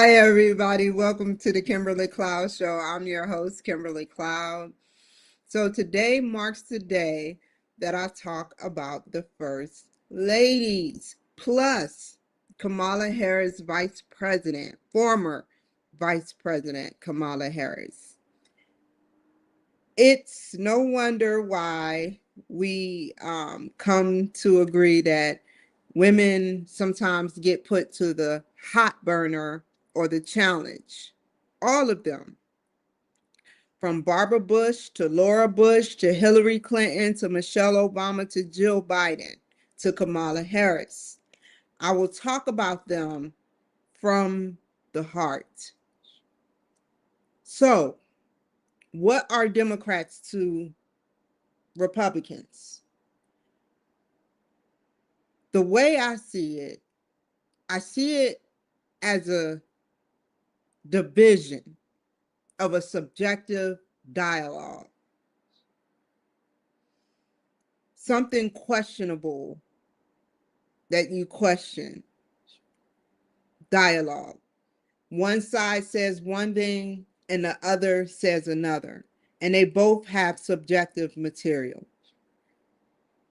Hi, everybody. Welcome to the Kimberly Cloud Show. I'm your host, Kimberly Cloud. So today marks the day that I talk about the first ladies, plus Kamala Harris, Vice President, former Vice President Kamala Harris. It's no wonder why we come to agree that women sometimes get put to the hot burner or the challenge. All of them, from Barbara Bush to Laura Bush to Hillary Clinton to Michelle Obama to Jill Biden to Kamala Harris. I will talk about them from the heart. So, what are Democrats to Republicans? The way I see it as a division of a subjective dialogue. Something questionable that you question. Dialogue. One side says one thing and the other says another. And they both have subjective material,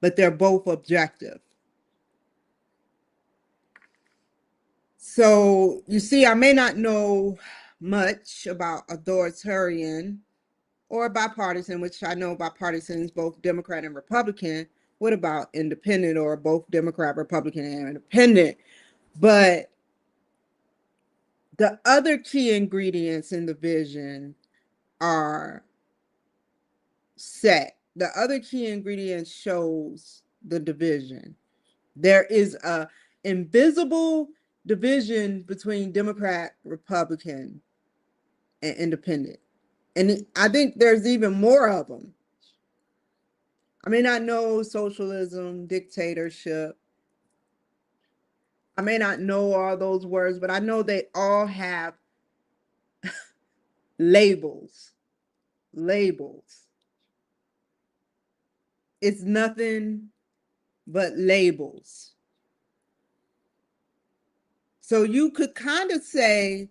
but they're both objective. So you see, I may not know much about authoritarian or bipartisan, which I know bipartisan is both Democrat and Republican. What about independent or both Democrat, Republican, and independent? But the other key ingredients in the vision are set. The other key ingredient shows the division. There is a invisible division between Democrat, Republican, and independent. And I think there's even more of them. I may not know socialism, dictatorship. I may not know all those words, but I know they all have labels. Labels. It's nothing but labels. So you could kind of say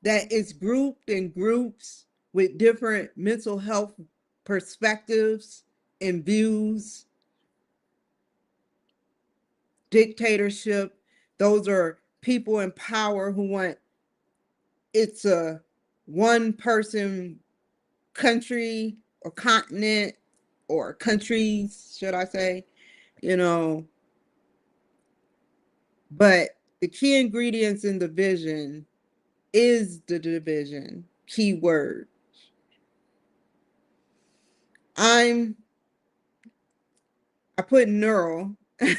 that it's grouped in groups with different mental health perspectives and views. Dictatorship, those are people in power who want it's a one person country or continent or countries, should I say, you know. But the key ingredients in the vision is the division, key word. I put neural,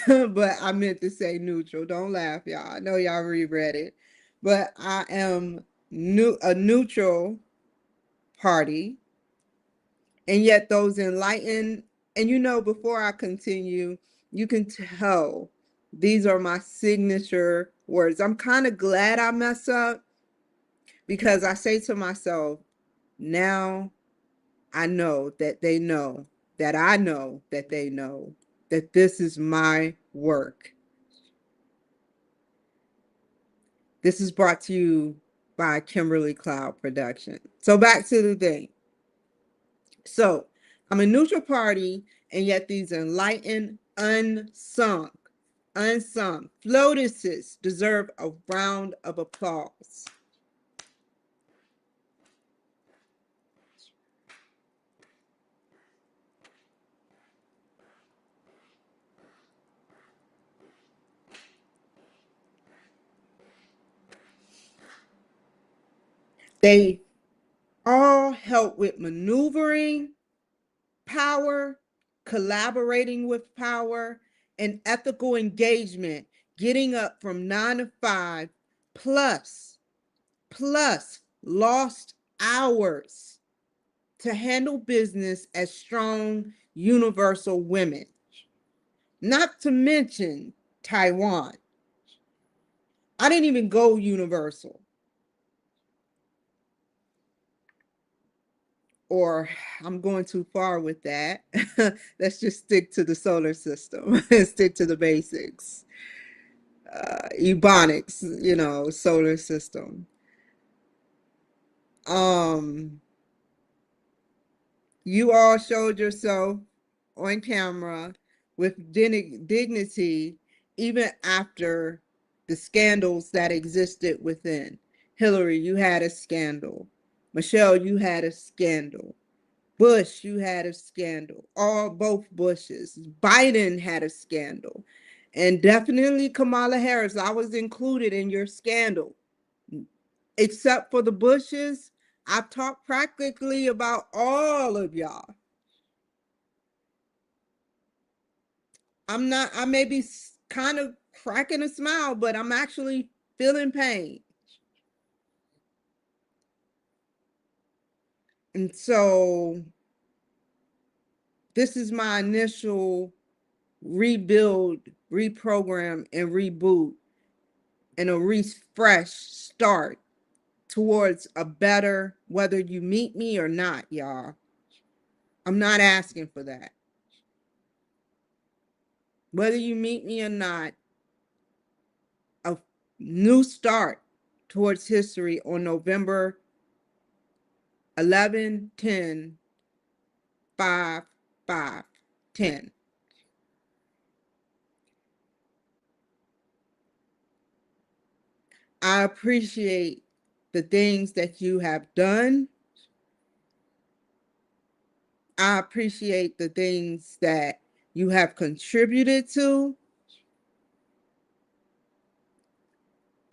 but I meant to say neutral. Don't laugh, y'all. I know y'all reread it. But I am a neutral party. And yet those enlightened, and before I continue, you can tell these are my signature words. I'm kind of glad I mess up because I say to myself, now I know that they know that I know that they know that this is my work. This is brought to you by Kimberly Cloud Production. So back to the thing. So I'm a neutral party, and yet these enlightened, unsung FLOTUSES deserve a round of applause. They all help with maneuvering power, collaborating with power, and ethical engagement, getting up from 9 to 5 plus lost hours to handle business as strong, universal women. Not to mention Taiwan. I didn't even go universal. Or I'm going too far with that. Let's just stick to the solar system and stick to the basics. Ebonics, solar system. Um, you all showed yourself on camera with dignity, even after the scandals that existed within. Hillary, you had a scandal. Michelle, you had a scandal. Bush, you had a scandal. Both Bushes. Biden had a scandal. And definitely Kamala Harris. I was included in your scandal. Except for the Bushes, I've talked practically about all of y'all. I may be kind of cracking a smile, but I'm actually feeling pain. And so this is my initial rebuild, reprogram, and reboot, and a refresh start towards a better, whether you meet me or not, y'all. I'm not asking for that. Whether you meet me or not, a new start towards history on November 11/10/5/5/10. I appreciate the things that you have done. I appreciate the things that you have contributed to.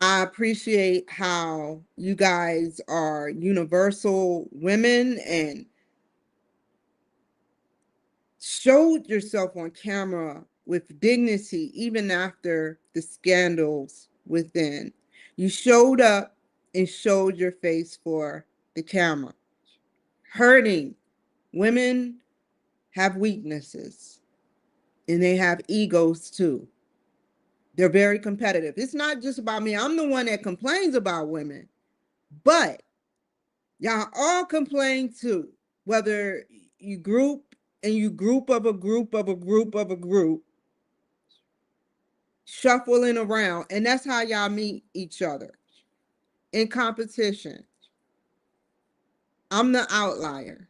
I appreciate how you guys are universal women and showed yourself on camera with dignity, even after the scandals within. You showed up and showed your face for the camera. Hurting women have weaknesses and they have egos too. They're very competitive. It's not just about me. I'm the one that complains about women, but y'all all complain too. Whether you group and you group of a group of a group of a group, shuffling around, and that's how y'all meet each other in competition. I'm the outlier.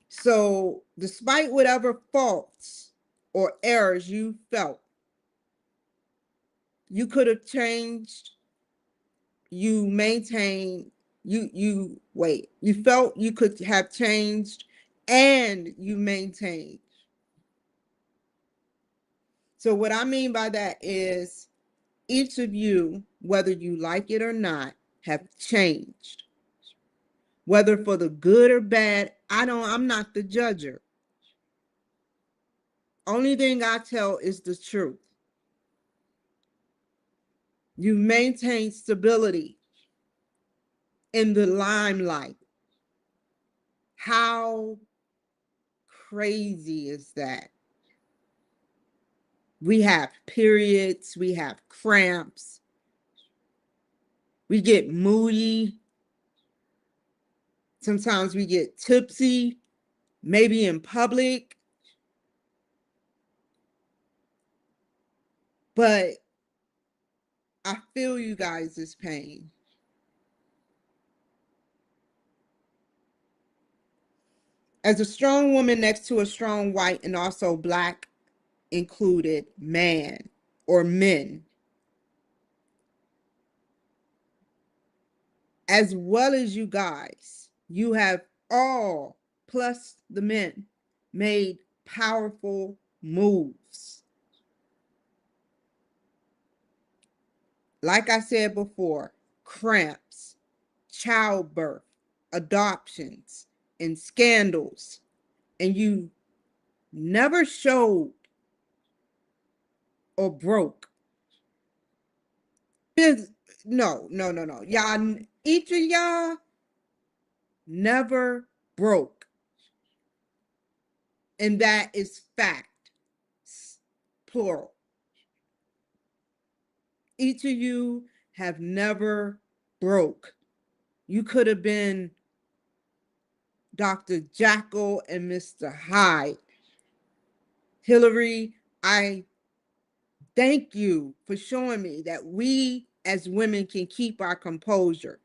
So, despite whatever faults or errors you felt, you could have changed, you maintained, you felt you could have changed and you maintained. So, what I mean by that is each of you, whether you like it or not, have changed. Whether for the good or bad, I'm not the judger. Only thing I tell is the truth. You maintain stability in the limelight. How crazy is that? We have periods, we have cramps, we get moody. Sometimes we get tipsy, maybe in public. But I feel you guys' pain. As a strong woman next to a strong white and also black included man or men, as well as you guys, you have all, plus the men, made powerful moves. Like I said before, cramps, childbirth, adoptions, and scandals, and you never showed or broke. No. Y'all, each of y'all never broke. And that is fact, plural. Each of you have never broke. You could have been Dr. Jekyll and Mr. Hyde. Hillary, I Thank you for showing me that we as women can keep our composure.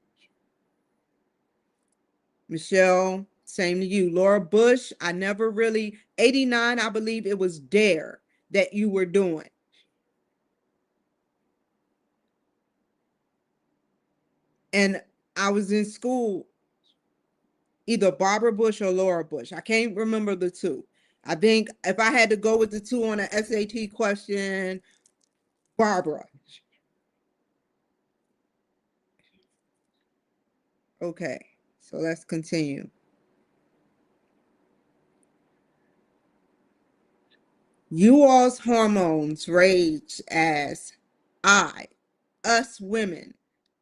Michelle, same to you. Laura Bush, I never really, 89, I believe it was Dare that you were doing. And I was in school, either Barbara Bush or Laura Bush. I can't remember the two. I think if I had to go with the two on an SAT question, Barbara. Okay, so let's continue. You all's hormones rage as us women,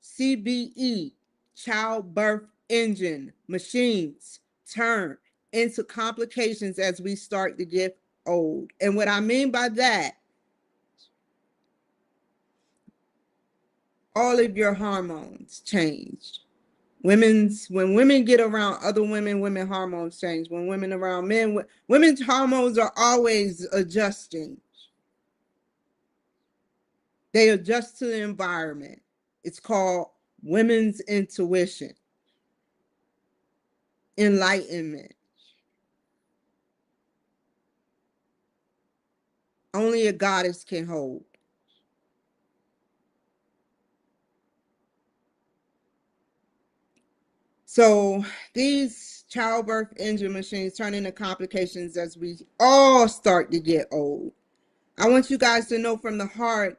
CBE, childbirth engine, machines turn into complications as we start to get old. And what I mean by that, all of your hormones change. When women get around other women, women hormones change. When women around men, women's hormones are always adjusting. They adjust to the environment. It's called women's intuition, enlightenment. Only a goddess can hold. So these childbirth engine machines turn into complications as we all start to get old. I want you guys to know from the heart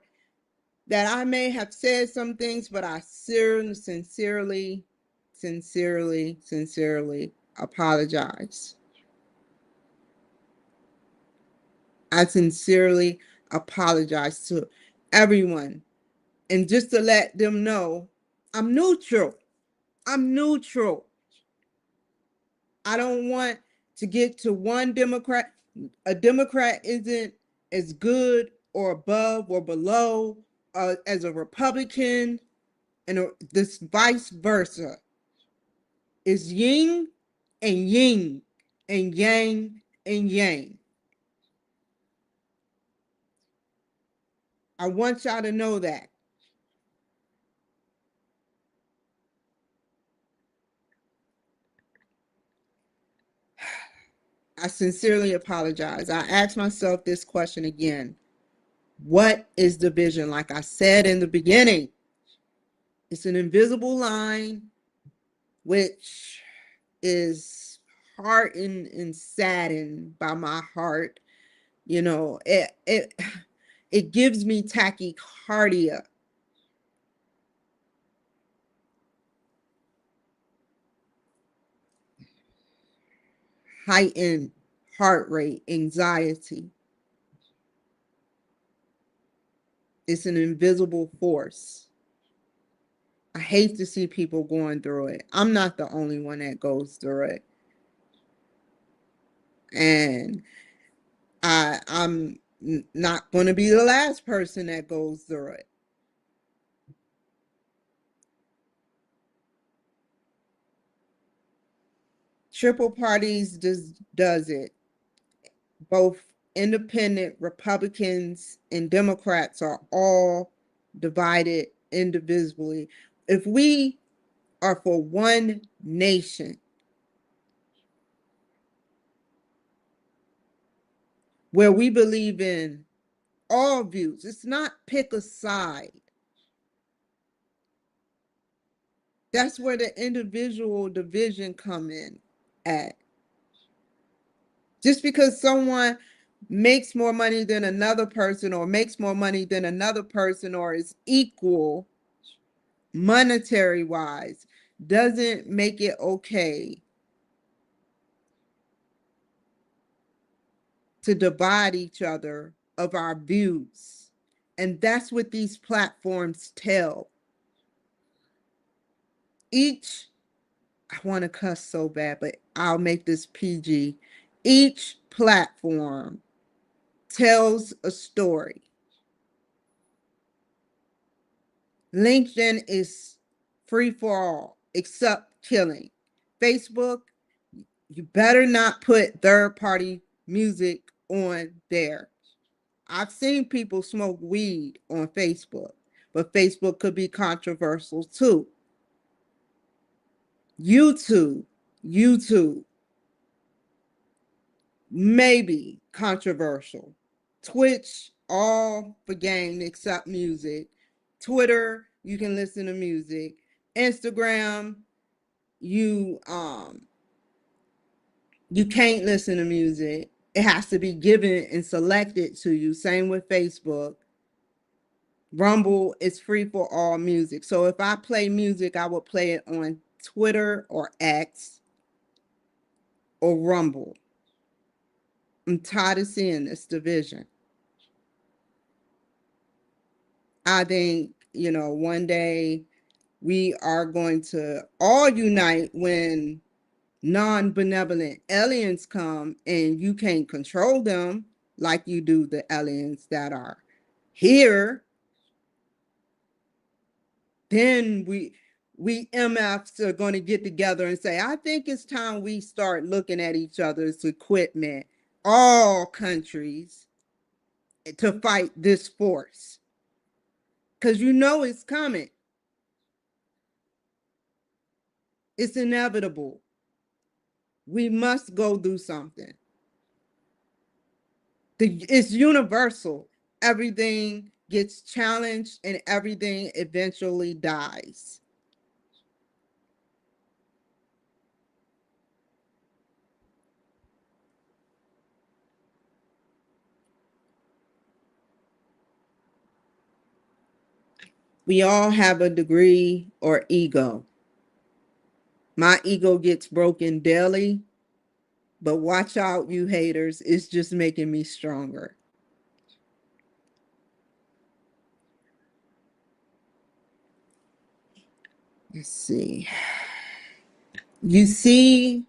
that I may have said some things, but I sincerely apologize. I sincerely apologize to everyone. And just to let them know, I'm neutral. I'm neutral. I don't want to get to one Democrat. A Democrat isn't as good or above or below as a Republican, and this vice versa. Is yin and yin and yang and yang. I want y'all to know that. I sincerely apologize. I asked myself this question again. What is division? Like I said in the beginning, it's an invisible line which is heartened and saddened by my heart. You know, it gives me tachycardia. Heightened heart rate, anxiety. It's an invisible force. I hate to see people going through it. I'm not the only one that goes through it. And I'm not going to be the last person that goes through it. Triple parties does it. Both independent Republicans and Democrats are all divided indivisibly. If we are for one nation, where we believe in all views, it's not pick a side. That's where the individual division come in at. Just because someone makes more money than another person or makes more money than another person or is equal monetary wise doesn't make it okay to divide each other of our views. And that's what these platforms tell. Each, I want to cuss so bad, but I'll make this PG. Each platform tells a story. LinkedIn is free for all except killing. Facebook, you better not put third party music on there. I've seen people smoke weed on Facebook, but Facebook could be controversial too. YouTube, maybe controversial. Twitch, all for game except music. Twitter, you can listen to music. Instagram, you you can't listen to music. It has to be given and selected to you. Same with Facebook. Rumble is free for all music. So if I play music, I would play it on Twitter or X or Rumble. I'm tired of seeing this division. I think, one day we are going to all unite when non-benevolent aliens come and you can't control them like you do the aliens that are here. Then we MFs are going to get together and say, I think it's time we start looking at each other's equipment, all countries, to fight this force. Because it's coming. It's inevitable. We must go do something. It's universal. Everything gets challenged and everything eventually dies. We all have a degree or ego. My ego gets broken daily, but watch out, you haters. It's just making me stronger. Let's see. You see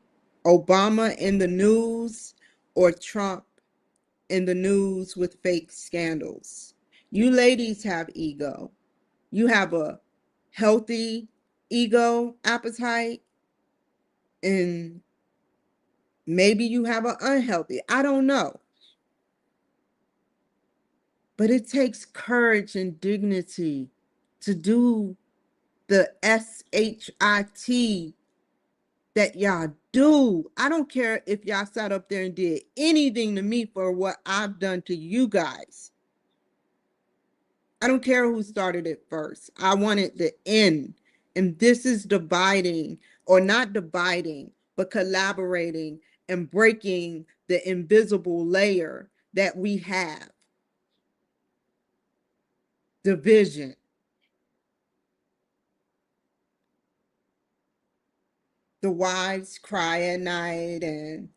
Obama in the news or Trump in the news with fake scandals. You ladies have ego. You have a healthy ego appetite, and maybe you have an unhealthy. I don't know. But it takes courage and dignity to do the SHIT that y'all do. I don't care if y'all sat up there and did anything to me for what I've done to you guys. I don't care who started it first. I want it to end. And this is dividing, or not dividing, but collaborating and breaking the invisible layer that we have. Division. The wives cry at night and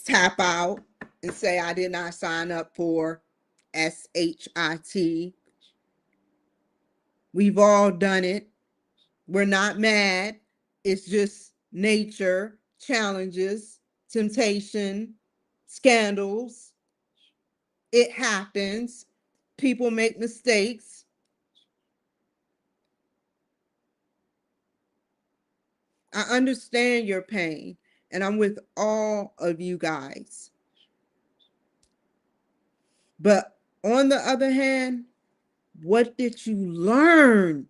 tap out and say, I did not sign up for SHIT. We've all done it. We're not mad. It's just nature, challenges, temptation, scandals. It happens. People make mistakes. I understand your pain, and I'm with all of you guys. But on the other hand, what did you learn?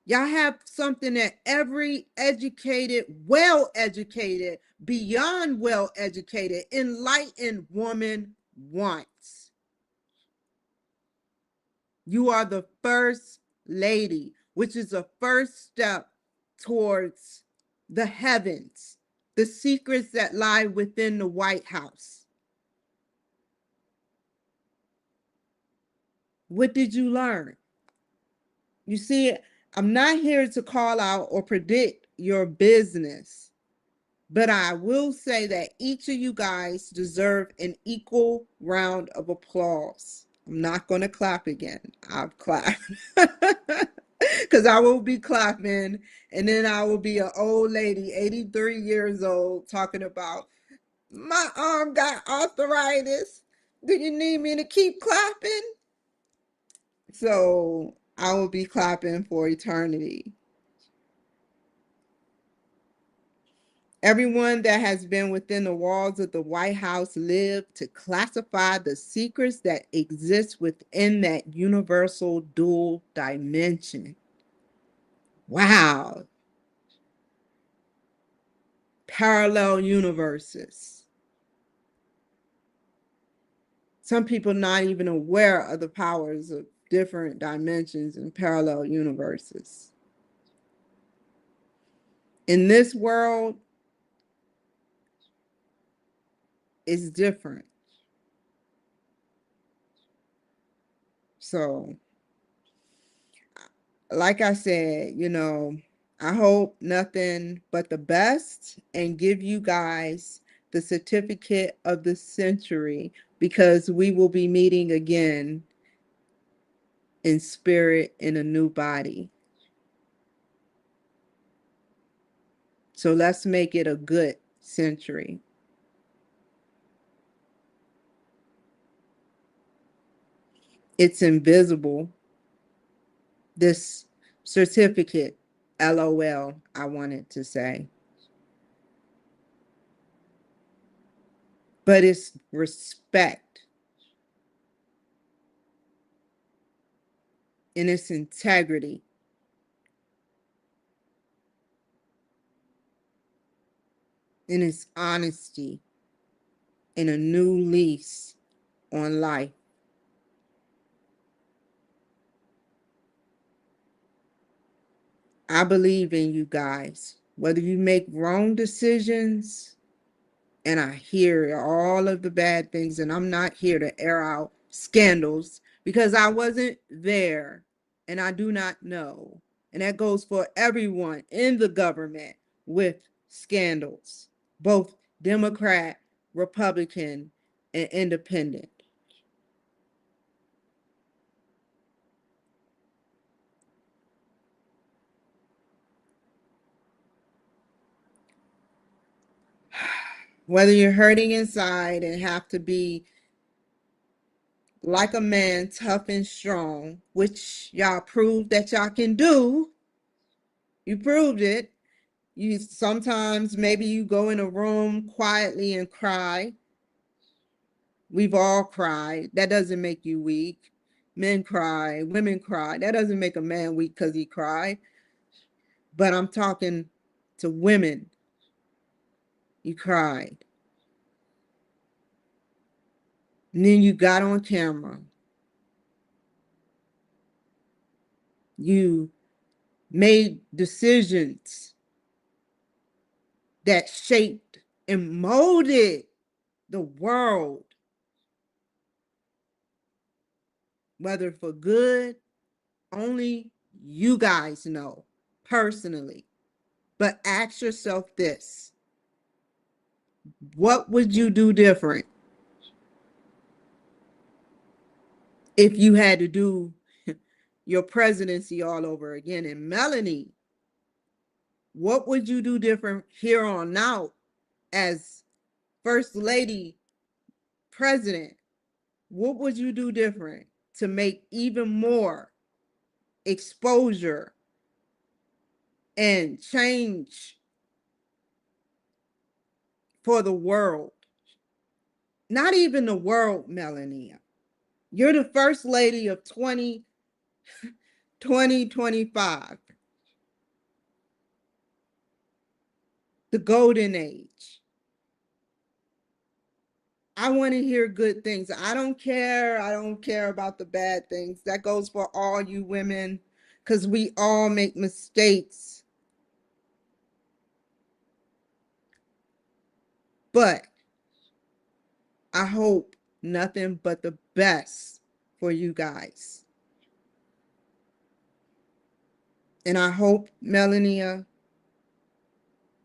Y'all have something that every educated, well-educated, beyond well-educated, enlightened woman wants. You are the first lady, which is a first step towards the heavens, the secrets that lie within the White House. What did you learn? You see, I'm not here to call out or predict your business, but I will say that each of you guys deserve an equal round of applause. I'm not going to clap again. I've clapped. Because I will be clapping, and then I will be an old lady, 83 years old, talking about, my arm got arthritis. Do you need me to keep clapping? So I will be clapping for eternity. Everyone that has been within the walls of the White House lived to classify the secrets that exist within that universal dual dimension. Wow. Parallel universes. Some people not even aware of the powers of different dimensions and parallel universes. In this world, it's different. So, like I said, I hope nothing but the best and give you guys the certificate of the century, because we will be meeting again in spirit in a new body. So let's make it a good century. It's invisible, this certificate, LOL, I wanted to say. But it's respect and its integrity. And its honesty and a new lease on life. I believe in you guys. Whether you make wrong decisions, and I hear all of the bad things, and I'm not here to air out scandals because I wasn't there and I do not know. And that goes for everyone in the government with scandals, both Democrat, Republican, and independent. Whether you're hurting inside and have to be like a man, tough and strong, which y'all proved that y'all can do. You proved it. You sometimes maybe you go in a room quietly and cry. We've all cried. That doesn't make you weak. Men cry, women cry. That doesn't make a man weak because he cried. But I'm talking to women. You cried. And then you got on camera. You made decisions that shaped and molded the world, whether for good, only you guys know personally. But ask yourself this: what would you do different if you had to do your presidency all over again? And Melanie, what would you do different here on out as First Lady, President? What would you do different to make even more exposure and change for the world? Not even the world, Melania. You're the first lady of 2025, the golden age. I want to hear good things. I don't care. I don't care about the bad things. That goes for all you women, because we all make mistakes. But I hope nothing but the best for you guys. And I hope, Melania,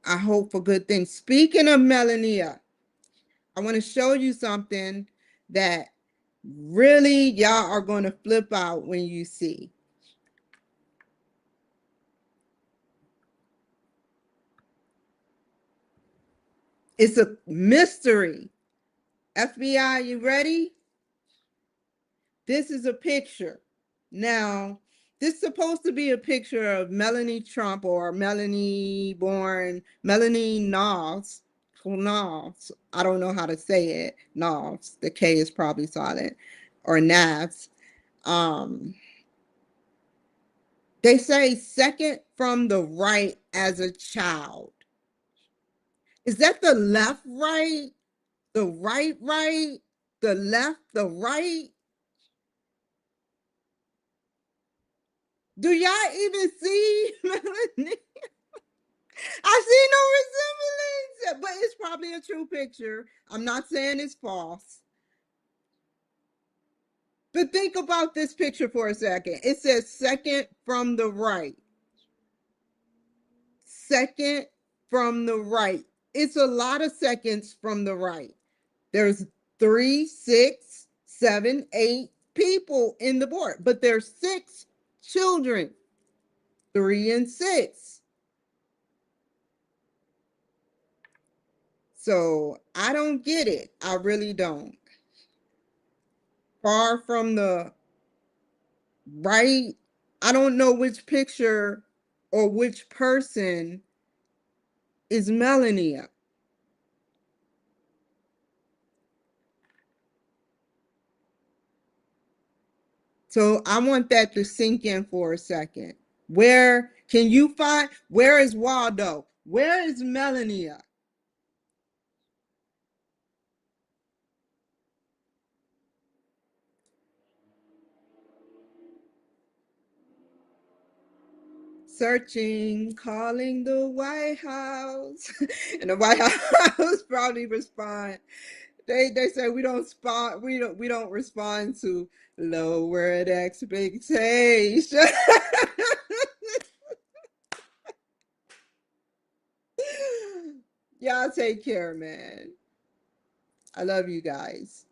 I hope for good things. Speaking of Melania, I want to show you something that really y'all are going to flip out when you see. It's a mystery. FBI, you ready? This is a picture. Now, this is supposed to be a picture of Melanie Trump or Melanie born Melanie Knowles. Knowles. I don't know how to say it. Knowles. The K is probably silent. Or Navs. Um, they say second from the right as a child. Is that the left right? The right right? The left, the right? Do y'all even see Melanie? I see no resemblance, but it's probably a true picture. I'm not saying it's false. But think about this picture for a second. It says second from the right. Second from the right. It's a lot of seconds from the right. There's 3, 6, 7, 8 people in the board, but there's 6 children, 3 and 6. So I don't get it. I really don't. Far from the right. I don't know which picture or which person is Melania. So I want that to sink in for a second. Where can you find, where is Waldo? Where is Melania? Searching, calling the White House. And the White House probably respond. They say we don't respond to lowered expectations. Y'all take care, man. I love you guys.